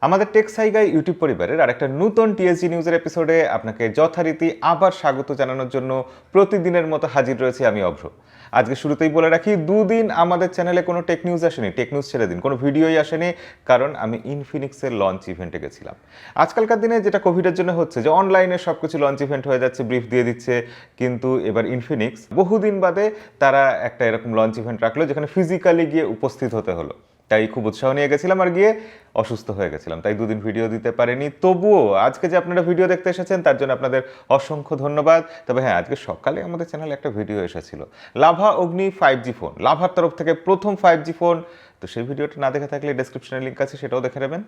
আমাদের take সাইগাই YouTube পরিবারের আরেকটা নতুন টিএসজি নিউজের এপিসোডে আপনাকে যথারীতি আবার স্বাগত জানানোর জন্য প্রতিদিনের মতো হাজির রয়েছি আমি অভ্র। আজকে শুরুতেই বলে রাখি, দুদিন আমাদের চ্যানেলে কোনো টেক নিউজ আসেনি, টেক নিউজ ছেড়ে দিন, কোনো ভিডিওই আসেনি, কারণ আমি ইনফিনিক্সের লঞ্চ ইভেন্টে গেছিলাম। আজকালকার দিনে যেটা কোভিডের জন্য হচ্ছে যে অনলাইনে সব কিছু লঞ্চ ইভেন্ট হয়ে যাচ্ছে, ব্রিফ দিয়ে দিচ্ছে, কিন্তু এবার ইনফিনিক্স বহুদিন বাদে তারা একটা এরকম লঞ্চ ইভেন্ট রাখলো যেখানে ফিজিক্যালি গিয়ে উপস্থিত হতে হলো। তাই খুব উৎসাহ নিয়ে গেছিলাম আর গিয়ে অসুস্থ হয়ে গেছিলাম, তাই দুদিন ভিডিও দিতে পারিনি। তবুও আজকে যে আপনারা ভিডিও দেখতে এসেছেন তার জন্য আপনাদের অসংখ্য ধন্যবাদ। তবে হ্যাঁ, আজকে সকালে আমাদের চ্যানেলে একটা ভিডিও এসেছিল, লাভা অগ্নি 5G ফোন, লাভার তরফ থেকে প্রথম 5G ফোন। তো সেই ভিডিওটা না দেখে থাকলে ডেসক্রিপশনে লিঙ্ক আছে, সেটাও দেখে নেবেন।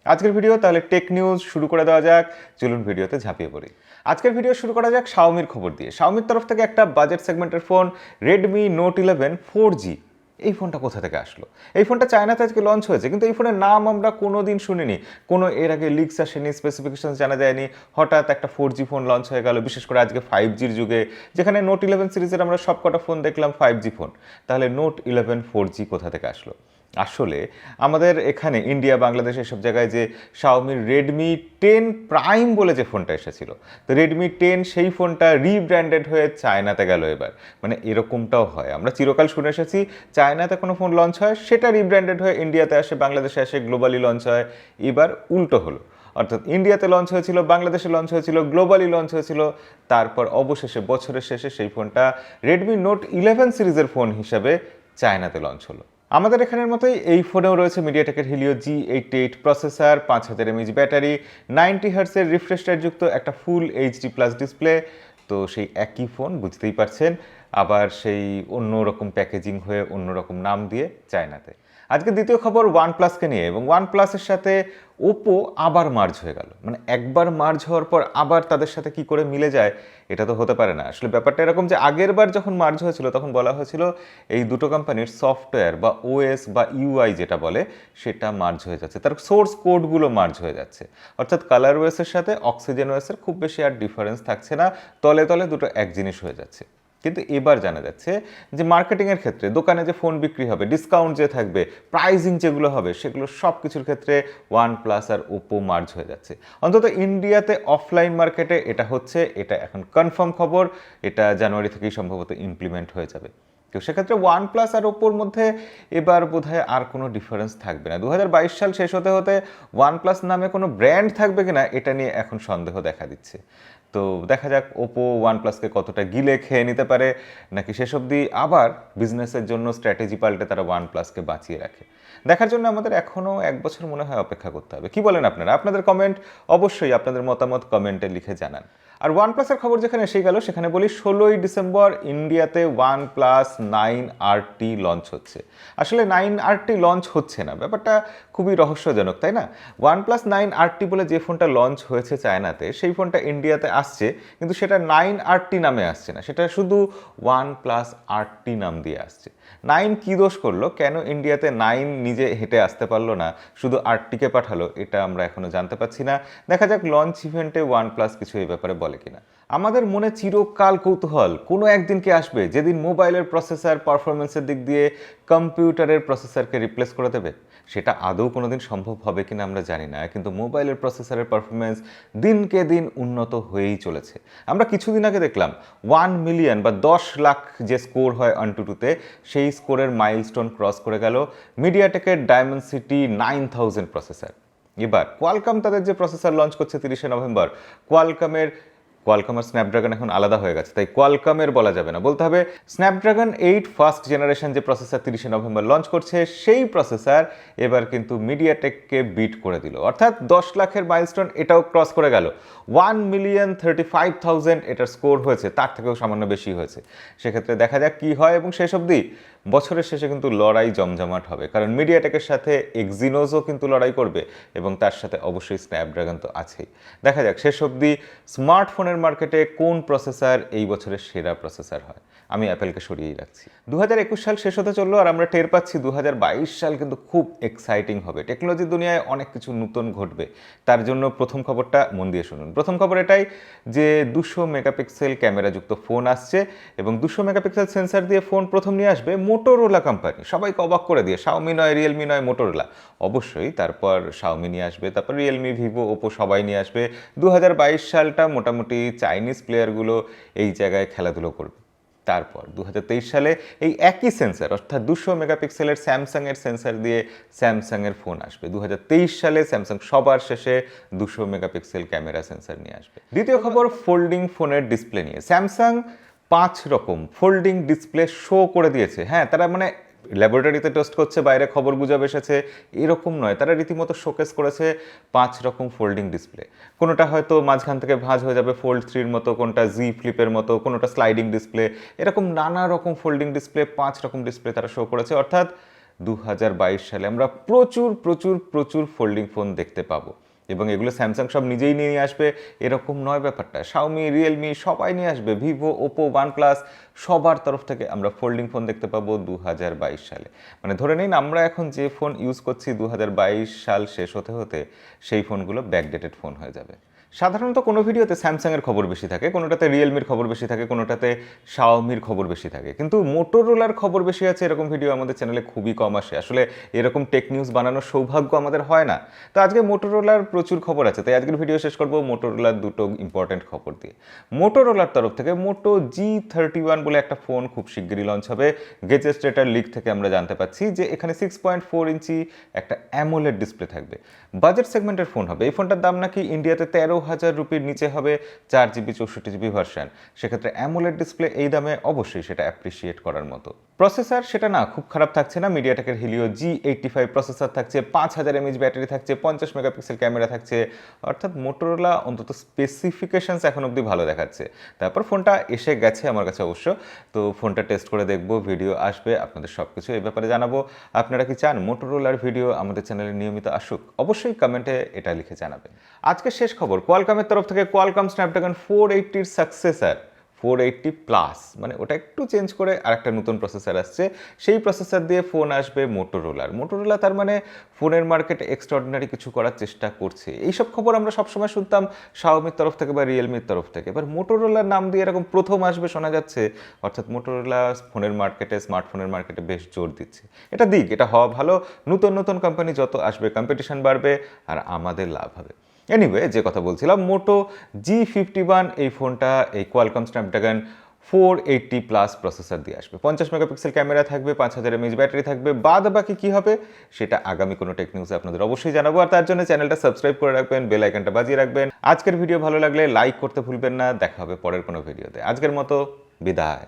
আজকের ভিডিও তাহলে টেক নিউজ শুরু করে দেওয়া যাক, চলুন ভিডিওতে ঝাঁপিয়ে পড়ি। আজকের ভিডিও শুরু করা যাক শাওমির খবর দিয়ে। শাওমির তরফ থেকে একটা বাজেট সেগমেন্টের ফোন রেডমি নোট 11 4G। এই ফোনটা কোথা থেকে আসলো? এই ফোনটা চায়নাতে আজকে লঞ্চ হয়েছে, কিন্তু এই ফোনের নাম আমরা কোনো দিন শুনিনি, কোনো এর আগে লিক্স আসেনি, স্পেসিফিকেশন জানা যায়নি। হঠাৎ একটা 4G ফোন লঞ্চ হয়ে গেল, বিশেষ করে আজকে 5Gর যুগে, যেখানে নোট 11 সিরিজের আমরা সবকটা ফোন দেখলাম 5G ফোন। তাহলে নোট 11 4G কোথা থেকে আসলো? আসলে আমাদের এখানে ইন্ডিয়া, বাংলাদেশ, এসব জায়গায় যে শাওমির রেডমি 10 প্রাইম বলে যে ফোনটা এসেছিল, তো রেডমি 10 সেই ফোনটা রিব্র্যান্ডেড হয়ে চায়নাতে গেল এবার। মানে এরকমটাও হয়, আমরা চিরকাল শুনে এসেছি চায়নাতে কোনো ফোন লঞ্চ হয়, সেটা রিব্র্যান্ডেড হয়ে ইন্ডিয়াতে আসে, বাংলাদেশে আসে, গ্লোবালি লঞ্চ হয়। এবার উল্টো হলো, অর্থাৎ ইন্ডিয়াতে লঞ্চ হয়েছিল, বাংলাদেশে লঞ্চ হয়েছিল, গ্লোবালি লঞ্চ হয়েছিল, তারপর অবশেষে বছরের শেষে সেই ফোনটা রেডমি নোট 11 সিরিজের ফোন হিসাবে চায়নাতে লঞ্চ হলো। আমাদের এখানের মতোই এই ফোনেও রয়েছে মিডিয়াটেকের Helio G88 processor, 5000 mAh battery, 90 হার্টসের রিফ্রেশ রেট যুক্ত একটা ফুল HD+ ডিসপ্লে। তো সেই একই ফোন, বুঝতেই পারছেন, আবার সেই অন্যরকম প্যাকেজিং হয়ে অন্যরকম নাম দিয়ে চায়নাতে। আজকে দ্বিতীয় খবর ওয়ানপ্লাসকে নিয়ে, এবং ওয়ানপ্লাসের সাথে ওপো আবার মার্জ হয়ে গেল। মানে একবার মার্জ হওয়ার পর আবার তাদের সাথে কি করে মিলে যায়, এটা তো হতে পারে না। আসলে ব্যাপারটা এরকম যে আগের বার যখন মার্জ হয়েছিল তখন বলা হয়েছিল এই দুটো কোম্পানির সফটওয়্যার বা ওএস বা ইউআই যেটা বলে সেটা মার্জ হয়ে যাচ্ছে, তার সোর্স কোডগুলো মার্জ হয়ে যাচ্ছে। অর্থাৎ কালার ওএসের সাথে অক্সিজেন ওএসের খুব বেশি আর ডিফারেন্স থাকছে না, তলে তলে দুটো এক জিনিস হয়ে যাচ্ছে। কিন্তু এবার জানা যাচ্ছে যে মার্কেটিংয়ের ক্ষেত্রে, দোকানে যে ফোন বিক্রি হবে, ডিসকাউন্ট যে থাকবে, প্রাইজিং যেগুলো হবে, সেগুলো সব কিছুর ক্ষেত্রে ওয়ানপ্লাস আর ওপো মার্জ হয়ে যাচ্ছে। অন্তত ইন্ডিয়াতে অফলাইন মার্কেটে এটা হচ্ছে, এটা এখন কনফার্ম খবর, এটা জানুয়ারি থেকেই সম্ভবত ইমপ্লিমেন্ট হয়ে যাবে। তো সেক্ষেত্রে ওয়ানপ্লাস আর ওপোর মধ্যে এবার বোধহয় আর কোনো ডিফারেন্স থাকবে না। 2022 সাল শেষ হতে হতে ওয়ানপ্লাস নামে কোনো ব্র্যান্ড থাকবে কিনা এটা নিয়ে এখন সন্দেহ দেখা দিচ্ছে। তো দেখা যাক ওপো ওয়ানপ্লাসকে কতটা গিলে খেয়ে নিতে পারে, নাকি শেষ অবধি আবার বিজনেসের জন্য স্ট্র্যাটেজি পাল্টে তারা ওয়ানপ্লাসকে বাঁচিয়ে রাখে। দেখার জন্য আমাদের এখনও 1 বছর মনে হয় অপেক্ষা করতে হবে। কি বলেন আপনারা? আপনাদের কমেন্ট অবশ্যই, আপনাদের মতামত কমেন্টে লিখে জানান। আর ওয়ানপ্লাসের খবর যেখানে এসে গেল, সেখানে বলি 16ই ডিসেম্বর ইন্ডিয়াতে OnePlus 9RT লঞ্চ হচ্ছে। আসলে 9RT লঞ্চ হচ্ছে না, ব্যাপারটা খুবই রহস্যজনক, তাই না? OnePlus 9RT বলে যে ফোনটা লঞ্চ হয়েছে চায়নাতে, সেই ফোনটা ইন্ডিয়াতে আসছে, কিন্তু সেটা 9RT নামে আসছে না, সেটা শুধু OnePlus RT নাম দিয়ে আসছে। 9 কী দোষ করলো, কেন ইন্ডিয়াতে 9 নিজে হেঁটে আসতে পারলো না, শুধু RTকে পাঠালো, এটা আমরা এখনও জানতে পারছি না। দেখা যাক লঞ্চ ইভেন্টে OnePlus কিছু এই ব্যাপারে বলে কিনা। আমাদের মনে চিরকাল কৌতূহল, কোনো একদিন কি আসবে যেদিন মোবাইলের প্রসেসর পারফরমেন্সের দিক দিয়ে কম্পিউটারের প্রসেসরকে রিপ্লেস করে দেবে। সেটা আদৌ কোনোদিন সম্ভব হবে কিনা আমরা জানি না, কিন্তু মোবাইলের প্রসেসরের পারফরমেন্স দিনকে দিন উন্নত হয়েই চলেছে। আমরা কিছুদিন আগে দেখলাম 1 মিলিয়ন বা 10 লাখ যে স্কোর হয় AnTuTu-তে, সেই স্কোরের মাইলস্টোন ক্রস করে গেল মিডিয়াটেকের ডায়মেনসিটি 9000 প্রসেসর। এবার কোয়ালকম তাদের যে প্রসেসর লঞ্চ করছে 30শে নভেম্বর, কোয়ালকমের স্ন্যাপড্রাগন এখন আলাদা হয়ে গেছে, তাই কোয়ালকমের বলা যাবে না, বলতে হবে স্ন্যাপড্রাগন 8 ফার্স্ট জেনারেশন যে প্রসেসর 30শে নভেম্বর লঞ্চ করছে, সেই প্রসেসর এবার কিন্তু মিডিয়াটেককে বিট করে দিল। অর্থাৎ 10 লাখের মাইলস্টোন এটাও ক্রস করে গেল। 1,35,000 এটার স্কোর হয়েছে, তার থেকেও সামান্য বেশি হয়েছে। সেক্ষেত্রে দেখা যাক কী হয়, এবং শেষ অবধি বছরের শেষে কিন্তু লড়াই জমজমাট হবে, কারণ মিডিয়াটেকের সাথে এক্সিনোসও কিন্তু লড়াই করবে, এবং তার সাথে অবশ্যই স্ন্যাপড্রাগন তো আছেই। দেখা যাক শেষ অবধি স্মার্টফোনের মার্কেটে কোন প্রসেসর এই বছরের সেরা প্রসেসর হয়। আমি অ্যাপেলকে সরিয়েই রাখছি। 2021 সাল শেষ হতে চললো আর আমরা টের পাচ্ছি 2022 সাল কিন্তু খুব এক্সাইটিং হবে। টেকনোলজির দুনিয়ায় অনেক কিছু নতুন ঘটবে। তার জন্য প্রথম খবরটা মন দিয়ে শুনুন। প্রথম খবর এটাই যে 200 মেগাপিক্সেল ক্যামেরাযুক্ত ফোন আসছে এবং 200 মেগাপিক্সেল সেন্সার দিয়ে ফোন প্রথম নিয়ে আসবে মোটোরোলা কোম্পানি। সবাইকে অবাক করে দিয়ে, শাওমি নয়, রিয়েলমি নয়, মোটোরোলা। অবশ্যই তারপর শাওমি নিয়ে আসবে, তারপর রিয়েলমি, ভিভো, ওপো সবাই নিয়ে আসবে। 2022 সালটা মোটামুটি চাইনিজ প্লেয়ারগুলো এই জায়গায় খেলাধুলো করবে। তারপর 2023 সালে এই একই সেন্সার অর্থাৎ 200 মেগাপিক্সেলের স্যামসাংয়ের সেন্সার দিয়ে স্যামসাংয়ের ফোন আসবে। 2023 সালে স্যামসাং সবার শেষে 200 মেগাপিক্সেল ক্যামেরা সেন্সার নিয়ে আসবে। দ্বিতীয় খবর ফোল্ডিং ফোনের ডিসপ্লে নিয়ে। স্যামসাং 5 রকম ফোল্ডিং ডিসপ্লে শো করে দিয়েছে। হ্যাঁ, তারা ল্যাবরেটরিতে টেস্ট করছে, বাইরে খবর গুজব এসেছে, এরকম নয়। তারা রীতিমতো শোকেস করেছে 5 রকম ফোল্ডিং ডিসপ্লে। কোনোটা হয়তো মাঝখান থেকে ভাঁজ হয়ে যাবে ফোল্ড 3-র মতো, কোনোটা জি ফ্লিপের মতো, কোনোটা স্লাইডিং ডিসপ্লে, এরকম নানা রকম ফোল্ডিং ডিসপ্লে, 5 রকম ডিসপ্লে তারা শো করেছে। অর্থাৎ 2022 সালে আমরা প্রচুর প্রচুর প্রচুর ফোল্ডিং ফোন দেখতে পাবো এবং এগুলো স্যামসাং সব নিজেই নিয়ে আসবে এরকম নয় ব্যাপারটা। শাওমি, রিয়েলমি সবাই নিয়ে আসবে, ভিভো, ওপো, ওয়ানপ্লাস সবার তরফ থেকে আমরা ফোল্ডিং ফোন দেখতে পাবো 2022 সালে। মানে ধরে নিন আমরা এখন যে ফোন ইউজ করছি 2022 সাল শেষ হতে হতে সেই ফোনগুলো ব্যাকডেটেড ফোন হয়ে যাবে। সাধারণত কোনো ভিডিওতে স্যামসাংয়ের খবর বেশি থাকে, কোনোটাতে রিয়েলমির খবর বেশি থাকে, কোনোটাতে শাওমির খবর বেশি থাকে, কিন্তু মোটোরোলার খবর বেশি আছে এরকম ভিডিও আমাদের চ্যানেলে খুবই কম আসে। আসলে এরকম টেক নিউজ বানানোর সৌভাগ্য আমাদের হয় না। তো আজকে মোটোরোলার প্রচুর খবর আছে, তাই আজকের ভিডিও শেষ করবো মোটোরোলার দুটো ইম্পর্টেন্ট খবর দিয়ে। মোটোরোলার তরফ থেকে মোটো G31 বলে একটা ফোন খুব শিগগিরই লঞ্চ হবে। গেজেস ডেটার লিক থেকে আমরা জানতে পাচ্ছি যে এখানে 6.4 ইঞ্চি একটা অ্যামোলেড ডিসপ্লে থাকবে। বাজেট সেগমেন্টের ফোন হবে। এই ফোনটার দাম নাকি ইন্ডিয়াতে 13,000 রুপির নিচে হবে, 4GB 64GB ভার্সন। সেক্ষেত্রে অ্যামোলেড ডিসপ্লে এই দামে অবশ্যই সেটা অ্যাপ্রিসিয়েট করার মতো। প্রসেসর সেটা না খুব খারাপ থাকছে না, মিডিয়াটেকের হিলিও G85 প্রসেসর থাকছে, 5000 mAh ব্যাটারি থাকছে, 50 মেগাপিক্সেল ক্যামেরা থাকছে। অর্থাৎ মোটোরোলা অন্তত স্পেসিফিকেশনস এখন অবধি ভালো দেখাচ্ছে। তারপর ফোনটা এসে গেছে আমার কাছে অবশ্য, তো ফোনটা টেস্ট করে দেখবো, ভিডিও আসবে, আপনাদের সব কিছু এই ব্যাপারে জানাবো। আপনারা কি চান মোটোরোলার ভিডিও আমাদের চ্যানেলে নিয়মিত আসুক? অবশ্যই কমেন্টে এটা লিখে জানাবেন। আজকে শেষ খবর, কোয়ালকমের তরফ থেকে কোয়ালকম স্ন্যাপড্রাগন 480-র সাকসেসর 480 প্লাস, মানে ওটা একটু চেঞ্জ করে আরেকটা নতুন প্রসেসর আসছে। সেই প্রসেসর দিয়ে ফোন আসবে মোটোরোলা তার মানে ফোনের মার্কেটে এক্সট্রাঅর্ডিনারি কিছু করার চেষ্টা করছে। এইসব খবর আমরা সবসময় শুনতাম শাওমির তরফ থেকে বা রিয়েলমির তরফ থেকে, এবার মোটোরোলার নাম দিয়ে এরকম প্রথম আসবে শোনা যাচ্ছে। অর্থাৎ মোটোরোলা ফোনের মার্কেটে, স্মার্টফোনের মার্কেটে বেশ জোর দিচ্ছে। এটা দিক, এটা হওয়া ভালো। নতুন নতুন কোম্পানি যত আসবে কম্পিটিশন বাড়বে আর আমাদের লাভ হবে। এনিওয়ে, যে কথা বলছিলাম, মোটো G51 এই ফোনটা এই কোয়ালকম স্ন্যাপড্রাগন 480 প্লাস প্রসেসর দিয়ে আসবে। 50 মেগাপিক্সেল ক্যামেরা থাকবে, 5000 mAh ব্যাটারি থাকবে। বাদ বাকি কী হবে সেটা আগামী কোনো টেক নিউজে আপনাদের অবশ্যই জানাবো। আর তার জন্য চ্যানেলটা সাবস্ক্রাইব করে রাখবেন, বেল আইকনটা বাজিয়ে রাখবেন। আজকের ভিডিও ভালো লাগলে লাইক করতে ভুলবেন না। দেখা হবে পরের কোনো ভিডিওতে। আজকের মতো বিদায়।